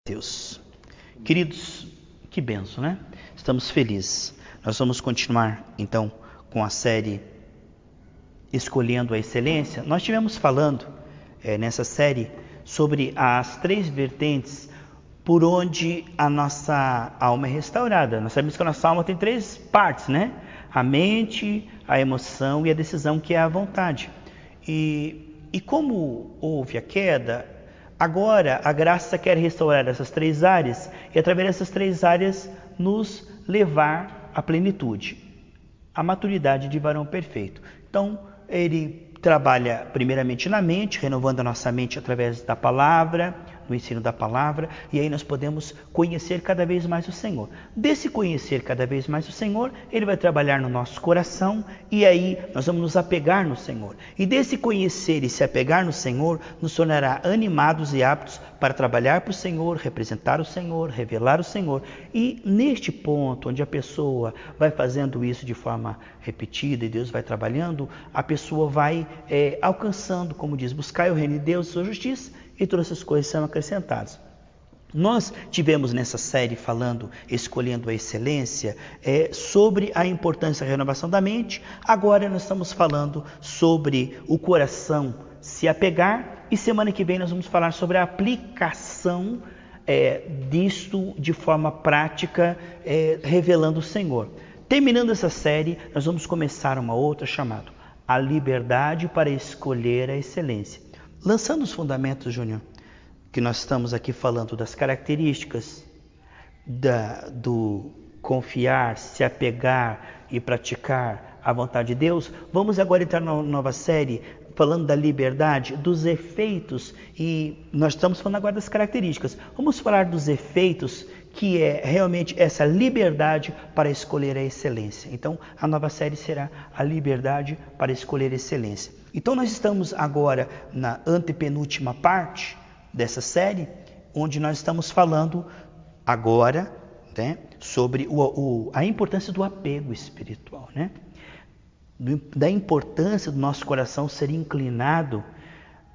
Deus. Queridos, que bênção, né? Estamos felizes. Nós vamos continuar, então, com a série Escolhendo a Excelência. Nós estivemos falando nessa série sobre as 3 vertentes por onde a nossa alma é restaurada. Nós sabemos que a nossa alma tem 3 partes, né? A mente, a emoção e a decisão, que é a vontade. E como houve a queda, agora a graça quer restaurar essas 3 áreas e, através dessas 3 áreas, nos levar à plenitude, à maturidade de varão perfeito. Então, ele trabalha primeiramente na mente, renovando a nossa mente através da palavra, no ensino da palavra, e aí nós podemos conhecer cada vez mais o Senhor. Desse conhecer cada vez mais o Senhor, ele vai trabalhar no nosso coração, e aí nós vamos nos apegar no Senhor. E desse conhecer e se apegar no Senhor, nos tornará animados e aptos para trabalhar para o Senhor, representar o Senhor, revelar o Senhor. E neste ponto, onde a pessoa vai fazendo isso de forma repetida e Deus vai trabalhando, a pessoa vai alcançando, como diz, buscai o reino de Deus e sua justiça, e todas essas coisas são acrescentadas. Nós tivemos nessa série falando, escolhendo a excelência, sobre a importância da renovação da mente. Agora nós estamos falando sobre o coração se apegar, e semana que vem nós vamos falar sobre a aplicação disto de forma prática, revelando o Senhor. Terminando essa série, nós vamos começar uma outra chamada A Liberdade para Escolher a Excelência. Lançando os fundamentos, Júnior, que nós estamos aqui falando das características do confiar, se apegar e praticar a vontade de Deus, vamos agora entrar na nova série falando da liberdade, dos efeitos, e nós estamos falando agora das características. Vamos falar dos efeitos, que é realmente essa liberdade para escolher a excelência. Então, a nova série será a liberdade para escolher a excelência. Então, nós estamos agora na antepenúltima parte dessa série, onde nós estamos falando agora, né, sobre a importância do apego espiritual, né? Da importância do nosso coração ser inclinado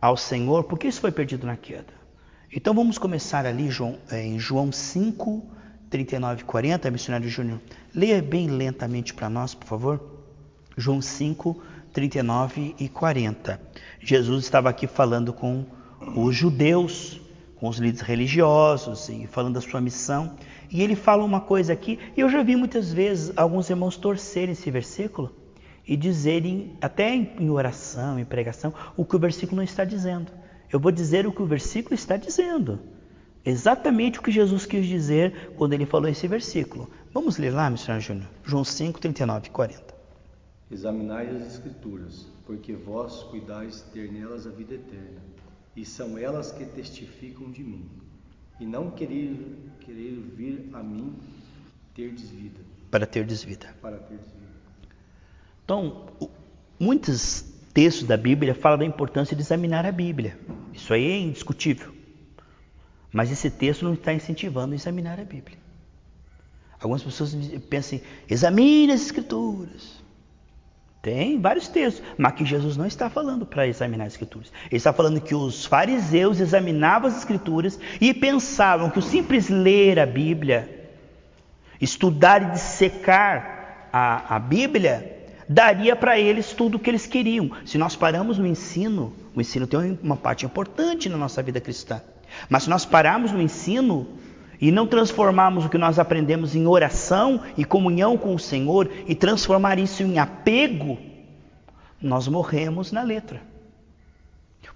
ao Senhor, porque isso foi perdido na queda. Então vamos começar ali em João 5, 39 e 40, missionário Júnior. Leia bem lentamente para nós, por favor. João 5, 39 e 40. Jesus estava aqui falando com os judeus, com os líderes religiosos, e falando da sua missão. E ele fala uma coisa aqui, e eu já vi muitas vezes alguns irmãos torcerem esse versículo e dizerem, até em oração, em pregação, o que o versículo não está dizendo. Eu vou dizer o que o versículo está dizendo. Exatamente o que Jesus quis dizer quando ele falou esse versículo. Vamos ler lá, missionário Júnior. João 5, 39 e 40. Examinai as Escrituras, porque vós cuidais ter nelas a vida eterna, e são elas que testificam de mim. E não querer vir a mim terdes vida. Para terdes vida. Para terdes vida. Então, muitos textos da Bíblia falam da importância de examinar a Bíblia. Isso aí é indiscutível. Mas esse texto não está incentivando a examinar a Bíblia. Algumas pessoas pensam, examine as Escrituras. Tem vários textos, mas que Jesus não está falando para examinar as Escrituras. Ele está falando que os fariseus examinavam as Escrituras e pensavam que o simples ler a Bíblia, estudar e dissecar a Bíblia, daria para eles tudo o que eles queriam. Se nós paramos no ensino, o ensino tem uma parte importante na nossa vida cristã. Mas se nós pararmos no ensino e não transformarmos o que nós aprendemos em oração e comunhão com o Senhor e transformar isso em apego, nós morremos na letra.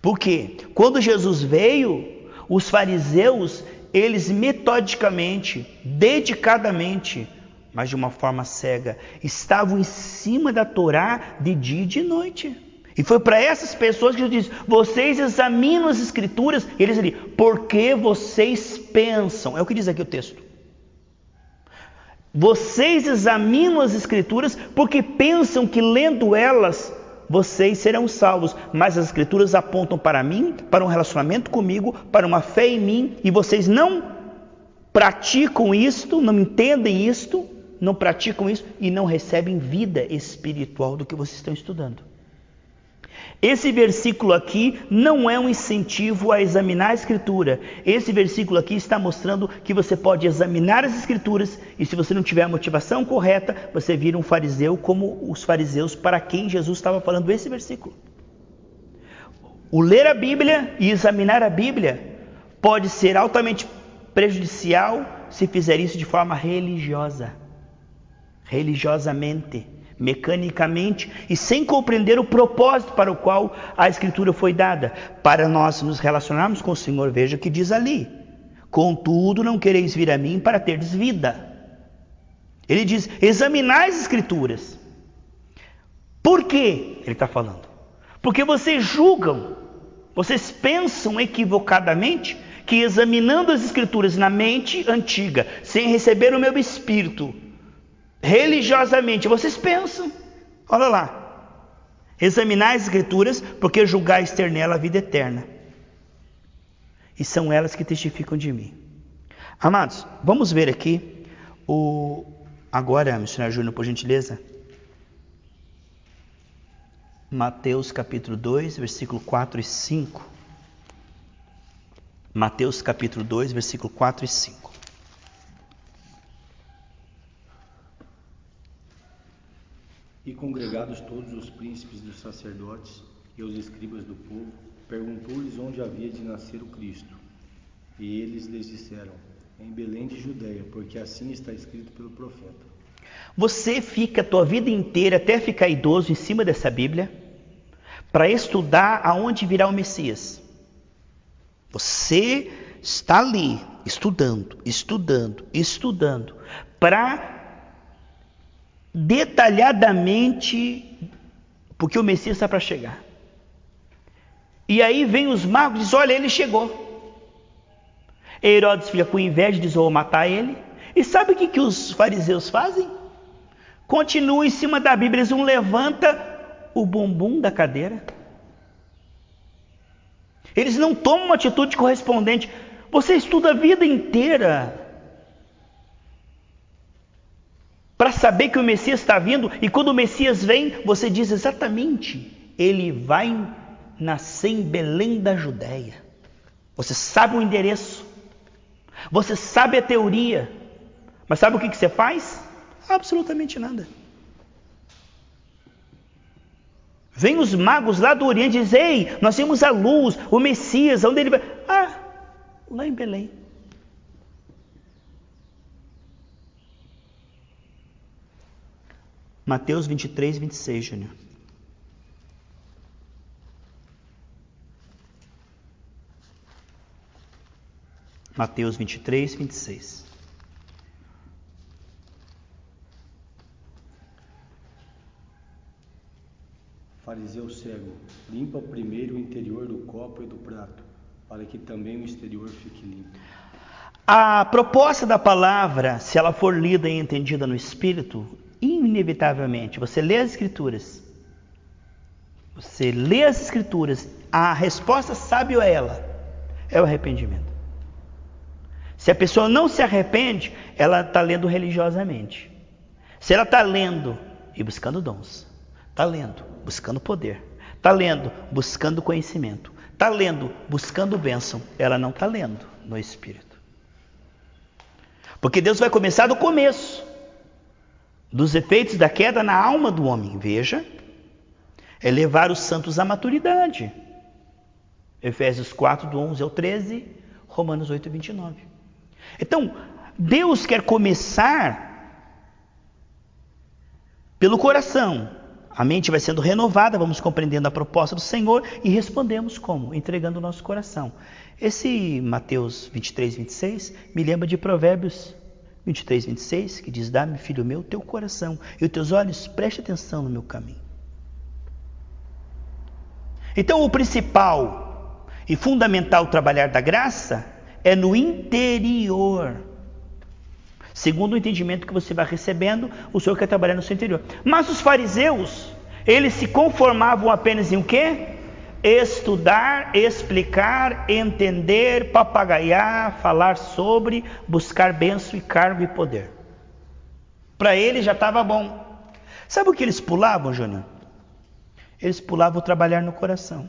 Porque quando Jesus veio, os fariseus, eles metodicamente, dedicadamente, mas de uma forma cega, estavam em cima da Torá de dia e de noite. E foi para essas pessoas que Jesus disse, vocês examinam as Escrituras, e eles ali, porque vocês pensam, é o que diz aqui o texto. Vocês examinam as Escrituras porque pensam que lendo elas, vocês serão salvos. Mas as Escrituras apontam para mim, para um relacionamento comigo, para uma fé em mim, e vocês não praticam isto, não entendem isto, não praticam isso e não recebem vida espiritual do que vocês estão estudando. Esse versículo aqui não é um incentivo a examinar a Escritura. Esse versículo aqui está mostrando que você pode examinar as Escrituras e se você não tiver a motivação correta, você vira um fariseu como os fariseus para quem Jesus estava falando esse versículo. O ler a Bíblia e examinar a Bíblia pode ser altamente prejudicial se fizer isso de forma religiosa, religiosamente, mecanicamente e sem compreender o propósito para o qual a Escritura foi dada, para nós nos relacionarmos com o Senhor. Veja o que diz ali: contudo não quereis vir a mim para terdes vida. Ele diz, examinai as Escrituras. Por quê? Ele está falando porque vocês julgam, vocês pensam equivocadamente que examinando as Escrituras na mente antiga, sem receber o meu Espírito, religiosamente, vocês pensam, olha lá, examinai as Escrituras, porque julgais ter nela a vida eterna, e são elas que testificam de mim. Amados, vamos ver aqui, agora, missionário Júnior, por gentileza, Mateus capítulo 2, versículo 4 e 5. Mateus capítulo 2, versículo 4 e 5. E congregados todos os príncipes dos sacerdotes e os escribas do povo, perguntou-lhes onde havia de nascer o Cristo. E eles lhes disseram, em Belém de Judeia, porque assim está escrito pelo profeta. Você fica a tua vida inteira, até ficar idoso, em cima dessa Bíblia, para estudar aonde virá o Messias. Você está ali, estudando, para detalhadamente, porque o Messias está para chegar. E aí vem os magos e dizem, olha, ele chegou. Herodes fica com inveja e diz, vou matar ele. E sabe o que os fariseus fazem? Continuam em cima da Bíblia, eles não levantam o bumbum da cadeira. Eles não tomam uma atitude correspondente. Você estuda a vida inteira para saber que o Messias está vindo, e quando o Messias vem, você diz exatamente, ele vai nascer em Belém da Judéia. Você sabe o endereço, você sabe a teoria, mas sabe o que você faz? Absolutamente nada. Vem os magos lá do Oriente e dizem, ei, nós temos a luz, o Messias, onde ele vai? Ah, lá em Belém. Mateus 23, 26, Júnior. Mateus 23, 26. Fariseu cego, limpa primeiro o interior do copo e do prato, para que também o exterior fique limpo. A proposta da palavra, se ela for lida e entendida no Espírito, inevitavelmente, você lê as Escrituras, a resposta sábia a ela é o arrependimento. Se a pessoa não se arrepende, ela está lendo religiosamente. Se ela está lendo e buscando dons, está lendo, buscando poder, está lendo, buscando conhecimento, está lendo, buscando bênção, ela não está lendo no Espírito. Porque Deus vai começar do começo, dos efeitos da queda na alma do homem. Veja, é levar os santos à maturidade. Efésios 4, do 11 ao 13, Romanos 8, 29. Então, Deus quer começar pelo coração. A mente vai sendo renovada, vamos compreendendo a proposta do Senhor e respondemos como? Entregando o nosso coração. Esse Mateus 23, 26 me lembra de Provérbios 23, 26, que diz, dá-me, filho meu, teu coração e os teus olhos, preste atenção no meu caminho. Então, o principal e fundamental trabalhar da graça é no interior. Segundo o entendimento que você vai recebendo, o Senhor quer trabalhar no seu interior. Mas os fariseus, eles se conformavam apenas em o quê? Estudar, explicar, entender, papagaiar, falar sobre, buscar bênção e cargo e poder. Para eles já estava bom. Sabe o que eles pulavam, Júnior? Eles pulavam o trabalhar no coração.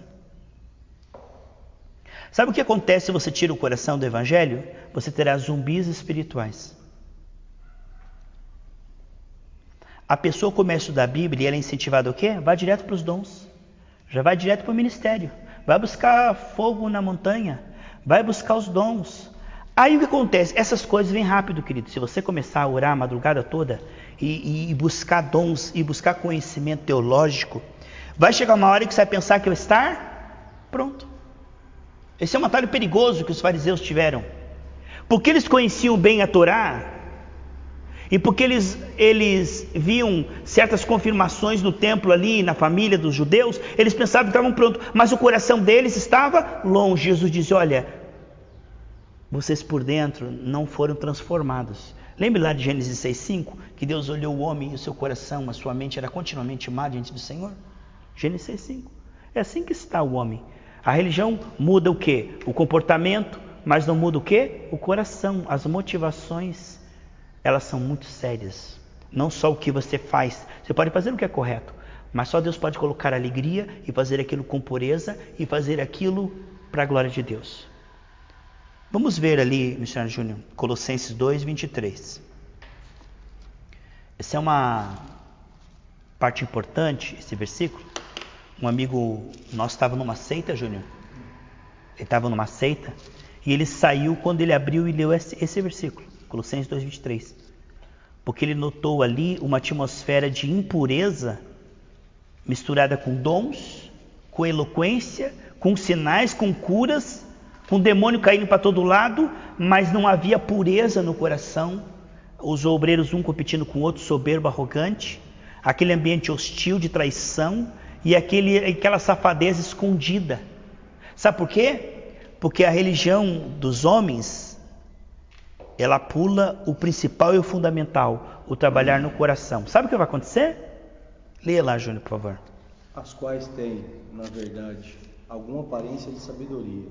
Sabe o que acontece se você tira o coração do evangelho? Você terá zumbis espirituais. A pessoa começa a estudar a Bíblia e ela é incentivada o quê? Vai direto para os dons. Já vai direto para o ministério. Vai buscar fogo na montanha. Vai buscar os dons. Aí o que acontece? Essas coisas vêm rápido, querido. Se você começar a orar a madrugada toda e buscar dons e buscar conhecimento teológico, vai chegar uma hora que você vai pensar que vai estar pronto. Esse é um atalho perigoso que os fariseus tiveram. Porque eles conheciam bem a Torá, e porque eles viam certas confirmações no templo ali, na família dos judeus, eles pensavam que estavam prontos, mas o coração deles estava longe. Jesus diz, olha, vocês por dentro não foram transformados. Lembre lá de Gênesis 6,5, que Deus olhou o homem e o seu coração, a sua mente era continuamente má diante do Senhor? Gênesis 6,5. É assim que está o homem. A religião muda o quê? O comportamento, mas não muda o quê? O coração, as motivações, elas são muito sérias. Não só o que você faz, você pode fazer o que é correto, mas só Deus pode colocar alegria e fazer aquilo com pureza e fazer aquilo para a glória de Deus. Vamos ver ali, missionário Júnior, Colossenses 2, 23. Essa é uma parte importante, esse versículo. Um amigo nosso estava numa seita, Júnior. Ele estava numa seita e ele saiu quando ele abriu e leu esse versículo, Colossenses 2, 23. Porque ele notou ali uma atmosfera de impureza misturada com dons, com eloquência, com sinais, com curas, com demônio caindo para todo lado, mas não havia pureza no coração. Os obreiros um competindo com o outro, soberbo, arrogante, aquele ambiente hostil de traição e aquela safadeza escondida. Sabe por quê? Porque a religião dos homens, ela pula o principal e o fundamental, o trabalhar no coração. Sabe o que vai acontecer? Leia lá, Júnior, por favor. As quais têm, na verdade, alguma aparência de sabedoria,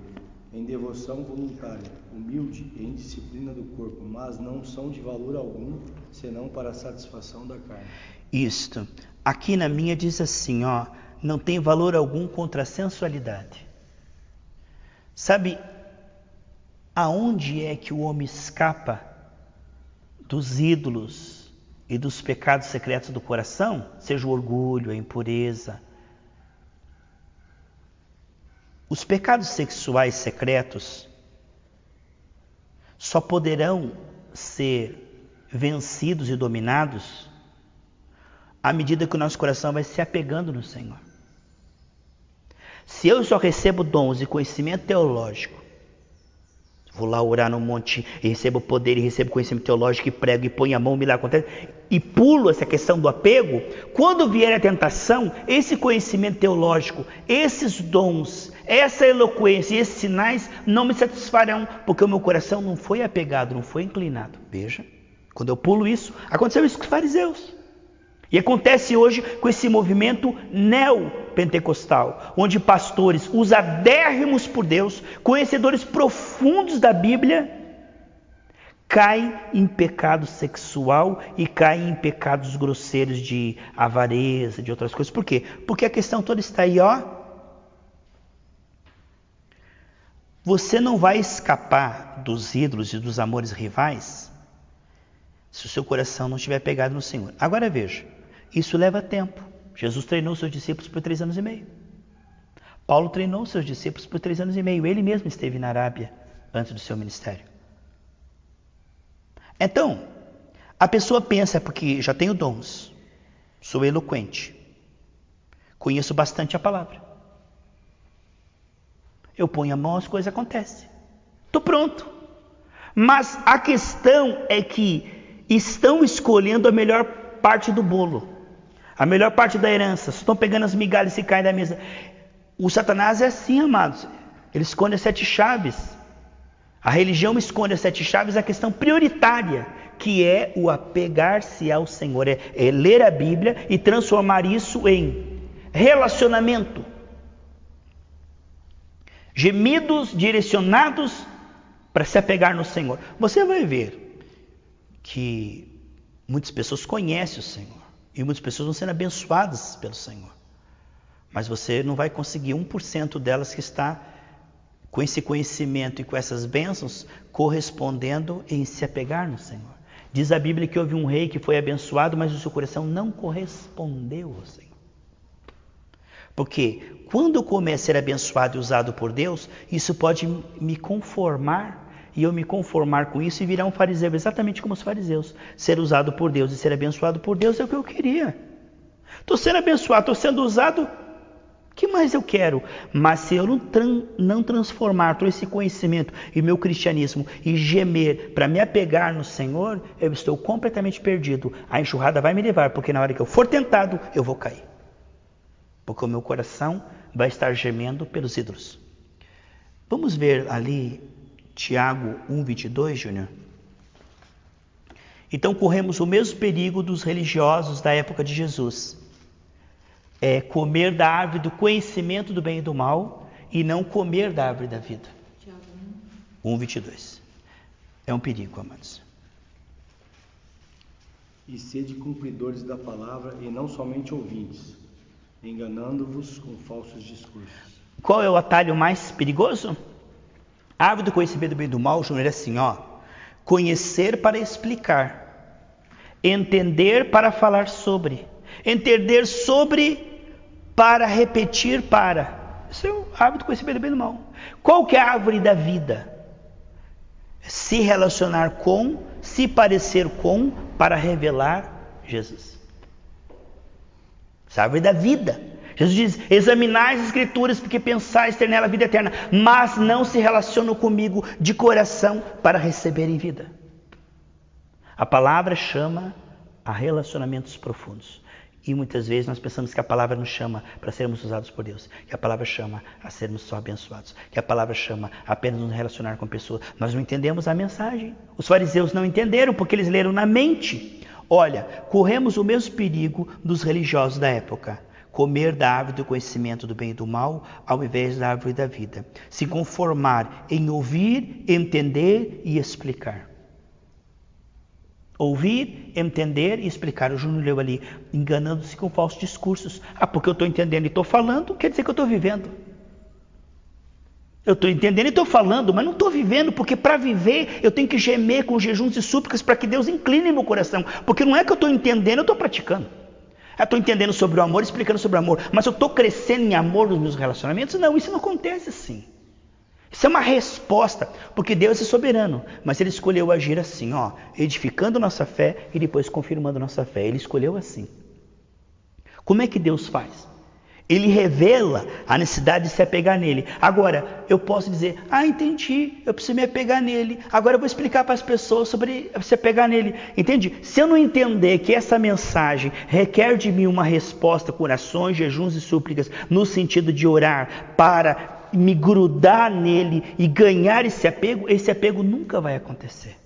em devoção voluntária, humilde e em disciplina do corpo, mas não são de valor algum, senão para a satisfação da carne. Isto. Aqui na minha diz assim, ó, não tem valor algum contra a sensualidade. Sabe aonde é que o homem escapa dos ídolos e dos pecados secretos do coração? Seja o orgulho, a impureza. Os pecados sexuais secretos só poderão ser vencidos e dominados à medida que o nosso coração vai se apegando no Senhor. Se eu só recebo dons e conhecimento teológico, vou lá orar no monte e recebo poder e recebo conhecimento teológico e prego e ponho a mão, o milagre acontece, e pulo essa questão do apego, quando vier a tentação, esse conhecimento teológico, esses dons, essa eloquência e esses sinais não me satisfarão, porque o meu coração não foi apegado, não foi inclinado. Veja, quando eu pulo isso, aconteceu isso com os fariseus. E acontece hoje com esse movimento neopentecostal, onde pastores usadérrimos por Deus, conhecedores profundos da Bíblia, caem em pecado sexual e caem em pecados grosseiros de avareza, de outras coisas. Por quê? Porque a questão toda está aí, ó. Você não vai escapar dos ídolos e dos amores rivais se o seu coração não estiver pegado no Senhor. Agora veja, isso leva tempo. Jesus treinou seus discípulos por 3 anos e meio. Paulo treinou seus discípulos por 3 anos e meio. Ele mesmo esteve na Arábia antes do seu ministério. Então, a pessoa pensa, porque já tenho dons, sou eloquente, conheço bastante a palavra. Eu ponho a mão, as coisas acontecem. Estou pronto. Mas a questão é que estão escolhendo a melhor parte do bolo, a melhor parte da herança. Estão pegando as migalhas e caem da mesa. O Satanás é assim, amados. Ele esconde as 7 chaves. A religião esconde as 7 chaves, a questão prioritária, que é o apegar-se ao Senhor. É ler a Bíblia e transformar isso em relacionamento. Gemidos direcionados para se apegar no Senhor. Você vai ver que muitas pessoas conhecem o Senhor. E muitas pessoas vão sendo abençoadas pelo Senhor. Mas você não vai conseguir 1% delas que está com esse conhecimento e com essas bênçãos correspondendo em se apegar no Senhor. Diz a Bíblia que houve um rei que foi abençoado, mas o seu coração não correspondeu ao Senhor. Porque quando eu começo a ser abençoado e usado por Deus, isso pode me conformar, e eu me conformar com isso e virar um fariseu, exatamente como os fariseus. Ser usado por Deus e ser abençoado por Deus é o que eu queria. Estou sendo abençoado, estou sendo usado, o que mais eu quero? Mas se eu não transformar todo esse conhecimento e meu cristianismo e gemer para me apegar no Senhor, eu estou completamente perdido. A enxurrada vai me levar, porque na hora que eu for tentado, eu vou cair. Porque o meu coração vai estar gemendo pelos ídolos. Vamos ver ali Tiago 1:22, Júnior. Então corremos o mesmo perigo dos religiosos da época de Jesus. É comer da árvore do conhecimento do bem e do mal e não comer da árvore da vida. 1:22. É um perigo, amados. E sede cumpridores da palavra e não somente ouvintes, enganando-vos com falsos discursos. Qual é o atalho mais perigoso? A árvore do conhecimento do bem e do mal, Júnior, é assim, ó. Conhecer para explicar, entender para falar sobre, entender sobre para repetir para. Isso é a árvore do conhecimento do bem e do mal. Qual que é a árvore da vida? Se relacionar com, se parecer com, para revelar Jesus. Essa é a árvore da vida. Jesus diz, examinai as escrituras porque pensais ter nela a vida eterna, mas não se relacionam comigo de coração para receberem vida. A palavra chama a relacionamentos profundos. E muitas vezes nós pensamos que a palavra nos chama para sermos usados por Deus, que a palavra chama a sermos só abençoados, que a palavra chama a apenas nos relacionar com pessoas. Nós não entendemos a mensagem. Os fariseus não entenderam porque eles leram na mente. Olha, corremos o mesmo perigo dos religiosos da época. Comer da árvore do conhecimento do bem e do mal, ao invés da árvore da vida. Se conformar em ouvir, entender e explicar. Ouvir, entender e explicar. O Júnior leu ali, enganando-se com falsos discursos. Ah, porque eu estou entendendo e estou falando, quer dizer que eu estou vivendo. Eu estou entendendo e estou falando, mas não estou vivendo, porque para viver eu tenho que gemer com jejuns e súplicas para que Deus incline meu coração. Porque não é que eu estou entendendo, eu estou praticando. Eu estou entendendo sobre o amor, explicando sobre o amor, mas eu estou crescendo em amor nos meus relacionamentos? Não, isso não acontece assim. Isso é uma resposta, porque Deus é soberano, mas Ele escolheu agir assim, ó, edificando nossa fé e depois confirmando nossa fé. Ele escolheu assim. Como é que Deus faz? Ele revela a necessidade de se apegar nele. Agora, eu posso dizer, entendi, eu preciso me apegar nele. Agora eu vou explicar para as pessoas sobre se apegar nele. Entende? Se eu não entender que essa mensagem requer de mim uma resposta com orações, jejuns e súplicas, no sentido de orar para me grudar nele e ganhar esse apego nunca vai acontecer.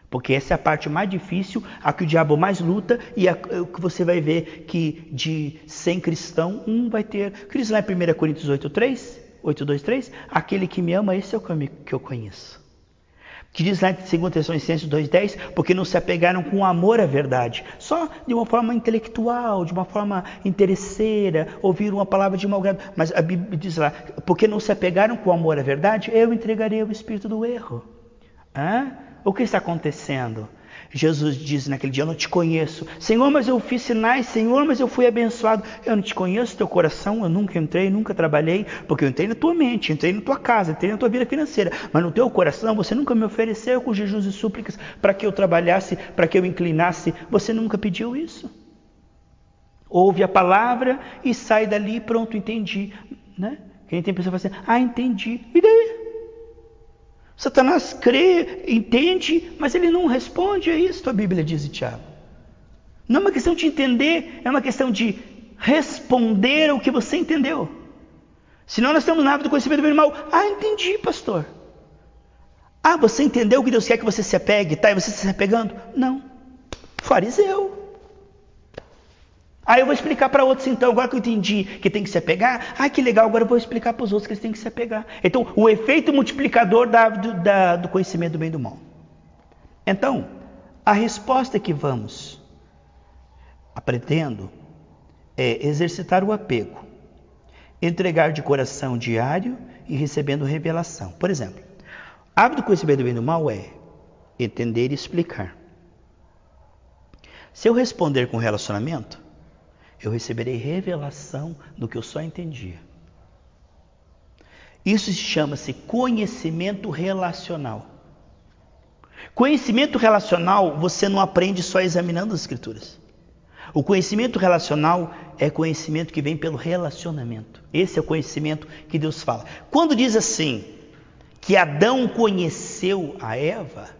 Porque essa é a parte mais difícil, a que o diabo mais luta e o que você vai ver que de 100 cristãos, um vai ter. O que diz lá em 1 Coríntios 8:2-3? Aquele que me ama, esse é o que eu conheço. O que diz lá em 2 Tessalonicenses 2:10? Porque não se apegaram com amor à verdade. Só de uma forma intelectual, de uma forma interesseira, ouviram uma palavra de mau grado. Mas a Bíblia diz lá, porque não se apegaram com amor à verdade, eu entregarei o espírito do erro. O que está acontecendo? Jesus diz naquele dia, eu não te conheço. Senhor, mas eu fiz sinais. Senhor, mas eu fui abençoado. Eu não te conheço, teu coração, eu nunca entrei, nunca trabalhei, porque eu entrei na tua mente, entrei na tua casa, entrei na tua vida financeira. Mas no teu coração, você nunca me ofereceu com jejuns e súplicas para que eu trabalhasse, para que eu inclinasse. Você nunca pediu isso. Ouve a palavra e sai dali, pronto, entendi. Né? Quem tem pessoa que fala assim, entendi. E daí? Satanás crê, entende, mas ele não responde a isso, a Bíblia diz em Tiago. Não é uma questão de entender, é uma questão de responder ao que você entendeu. Senão nós estamos na árvore do conhecimento do bem e do mal. Entendi, pastor. Você entendeu que Deus quer que você se apegue, tá? E você está se apegando? Não. Fariseu. Eu vou explicar para outros então, agora que eu entendi que tem que se apegar, que legal, agora eu vou explicar para os outros que eles têm que se apegar. Então, o efeito multiplicador do conhecimento do bem e do mal. Então, a resposta que vamos aprendendo é exercitar o apego. entregar de coração diário e recebendo revelação. Por exemplo, hábito do conhecimento do bem e do mal é entender e explicar. Se eu responder com relacionamento, eu receberei revelação do que eu só entendia. Isso chama-se conhecimento relacional. Conhecimento relacional você não aprende só examinando as escrituras. O conhecimento relacional é conhecimento que vem pelo relacionamento. Esse é o conhecimento que Deus fala. Quando diz assim, que Adão conheceu a Eva,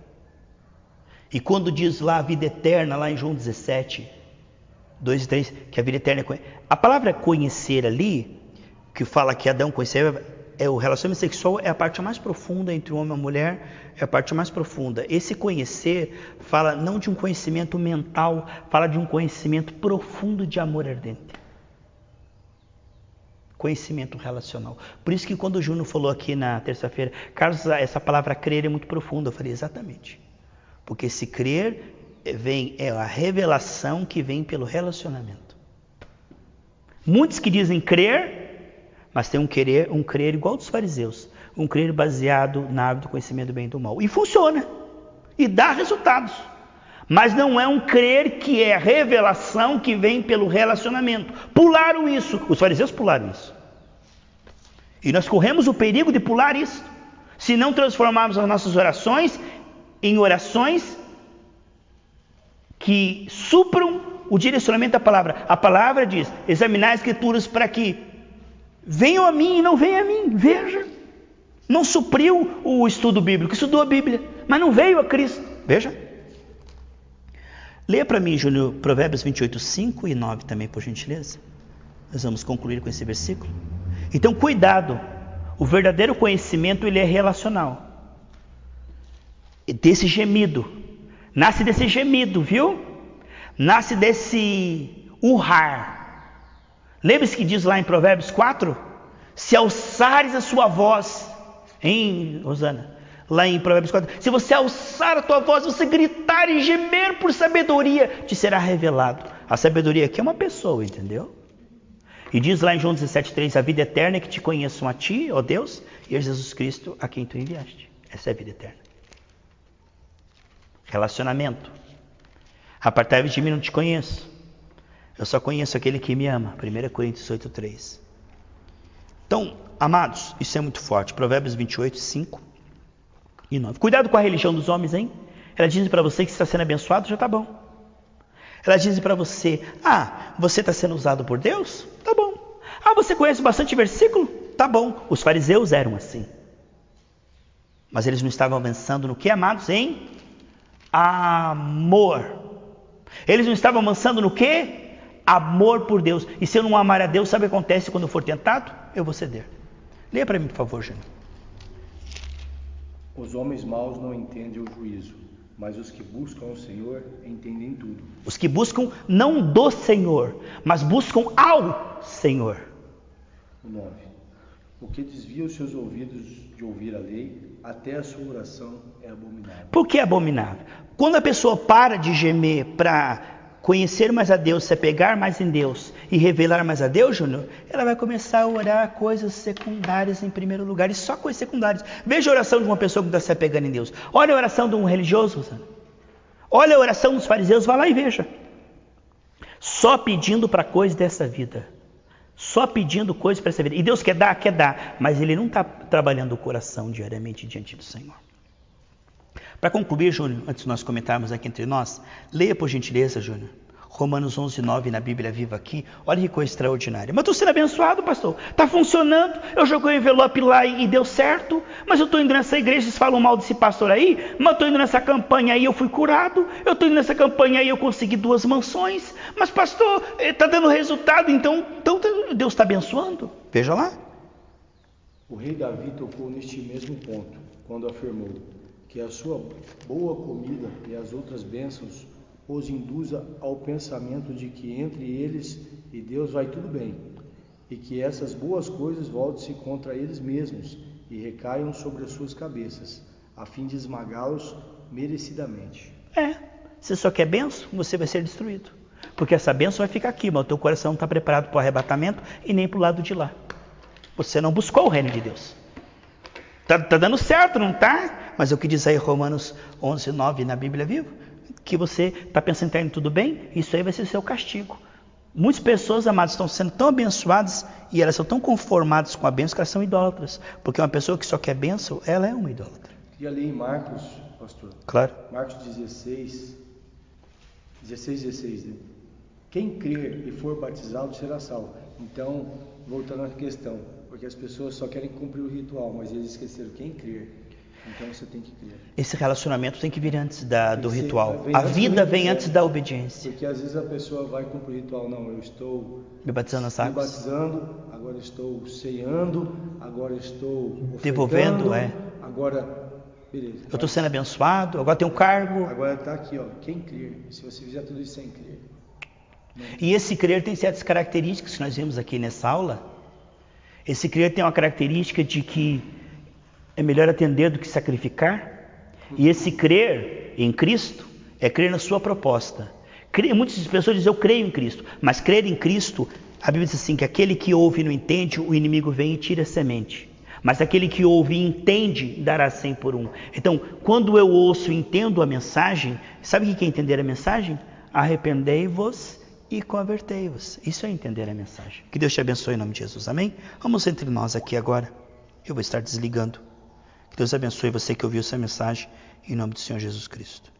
e quando diz lá a vida eterna, lá em João 17, 2 e 3, que a vida eterna é... A palavra conhecer ali, que fala que Adão conheceu a Eva, o relacionamento sexual é a parte mais profunda entre o homem e a mulher, é a parte mais profunda. Esse conhecer fala não de um conhecimento mental, fala de um conhecimento profundo de amor ardente. Conhecimento relacional. Por isso que quando o Júnior falou aqui na terça-feira, Carlos, essa palavra crer é muito profunda, eu falei exatamente. Porque esse crer é a revelação que vem pelo relacionamento. Muitos que dizem crer, mas tem um crer igual dos fariseus, um crer baseado na árvore do conhecimento do bem e do mal. E funciona, e dá resultados. Mas não é um crer que é revelação que vem pelo relacionamento. Pularam isso, os fariseus pularam isso. E nós corremos o perigo de pular isso, se não transformarmos as nossas orações em orações que supram o direcionamento da palavra. A palavra diz, examinar as escrituras para que venham a mim e não venham a mim. Veja, não supriu o estudo bíblico, estudou a Bíblia, mas não veio a Cristo. Veja. Leia para mim, Júnior, Provérbios 28, 5 e 9 também, por gentileza. Nós vamos concluir com esse versículo. Então, cuidado. O verdadeiro conhecimento, ele é relacional. Desse gemido. Nasce desse gemido, viu? Nasce desse urrar. Lembre-se que diz lá em Provérbios 4, se alçares a sua voz, hein, Rosana? Lá em Provérbios 4, se você alçar a tua voz, você gritar e gemer por sabedoria, te será revelado. A sabedoria aqui é uma pessoa, entendeu? E diz lá em João 17,3, a vida eterna é que te conheçam a ti, ó Deus, e a Jesus Cristo a quem tu enviaste. Essa é a vida eterna. Relacionamento. Apartai-vos de mim, não te conheço. Eu só conheço aquele que me ama. 1 Coríntios 8,3. Então, amados, isso é muito forte. Provérbios 28, 5 e 9. Cuidado com a religião dos homens, hein? Ela diz para você que está sendo abençoado, já está bom. Ela diz para você, você está sendo usado por Deus? Tá bom. Você conhece bastante versículo? Tá bom. Os fariseus eram assim. Mas eles não estavam avançando no que, amados? Em amor. Eles não estavam avançando no que? Amor por Deus. E se eu não amar a Deus, sabe o que acontece quando eu for tentado? Eu vou ceder. Leia para mim, por favor, Júnior. Os homens maus não entendem o juízo, mas os que buscam o Senhor entendem tudo. Os que buscam não do Senhor, mas buscam ao Senhor. 9. O que desvia os seus ouvidos de ouvir a lei, até a sua oração é abominável. Por que abominável? Quando a pessoa para de gemer para conhecer mais a Deus, se apegar mais em Deus e revelar mais a Deus, Júnior, ela vai começar a orar coisas secundárias em primeiro lugar, e só coisas secundárias. Veja a oração de uma pessoa que está se apegando em Deus. Olha a oração de um religioso, Rosana. Olha a oração dos fariseus, vá lá e veja. Só pedindo para coisas dessa vida. Só pedindo coisas para essa vida. E Deus quer dar, mas Ele não está trabalhando o coração diariamente diante do Senhor. Para concluir, Júnior, antes de nós comentarmos aqui entre nós, leia por gentileza, Júnior, Romanos 11, 9 na Bíblia Viva aqui. Olha que coisa extraordinária. Mas estou sendo abençoado, pastor. Está funcionando. Eu joguei o envelope lá e deu certo. Mas eu estou indo nessa igreja, vocês falam mal desse pastor aí. Mas estou indo nessa campanha aí, eu fui curado. Eu estou indo nessa campanha aí, eu consegui 2 mansões. Mas pastor, está dando resultado, então Deus está abençoando. Veja lá. O rei Davi tocou neste mesmo ponto, quando afirmou que a sua boa comida e as outras bênçãos os induza ao pensamento de que entre eles e Deus vai tudo bem, e que essas boas coisas voltem-se contra eles mesmos e recaiam sobre as suas cabeças, a fim de esmagá-los merecidamente. Você só quer bênção, você vai ser destruído. Porque essa bênção vai ficar aqui, mas o teu coração não está preparado para o arrebatamento e nem para o lado de lá. Você não buscou o reino de Deus. Tá dando certo, não tá? Mas é o que diz aí Romanos 11:9 na Bíblia Viva, que você está pensando em estar indo tudo bem, isso aí vai ser o seu castigo. Muitas pessoas, amadas, estão sendo tão abençoadas e elas são tão conformadas com a bênção que elas são idólatras. Porque uma pessoa que só quer bênção, ela é uma idólatra. E ali em Marcos, pastor? Claro. Marcos 16, né? Quem crer e for batizado será salvo. Então, voltando à questão, porque as pessoas só querem cumprir o ritual, mas eles esqueceram quem crer. Então você tem que crer. Esse relacionamento tem que vir antes do ritual. A vida vem antes da obediência. Porque às vezes a pessoa vai cumprir o ritual. Não, eu estou me batizando nas águas. Me batizando, agora estou ceando, agora estou devolvendo, agora, beleza. Eu estou sendo abençoado, agora tenho um cargo. Agora está aqui, ó, quem crer. Se você fizer tudo isso sem crer. E esse crer tem certas características que nós vimos aqui nessa aula. Esse crer tem uma característica de que é melhor atender do que sacrificar. E esse crer em Cristo é crer na sua proposta. Muitas pessoas dizem, eu creio em Cristo. Mas crer em Cristo, a Bíblia diz assim, que aquele que ouve e não entende, o inimigo vem e tira a semente. Mas aquele que ouve e entende, dará 100 por 1. Então, quando eu ouço e entendo a mensagem, sabe o que é entender a mensagem? Arrependei-vos e convertei-vos. Isso é entender a mensagem. Que Deus te abençoe em nome de Jesus. Amém? Vamos entre nós aqui agora. Eu vou estar desligando. Que Deus abençoe você que ouviu essa mensagem, em nome do Senhor Jesus Cristo.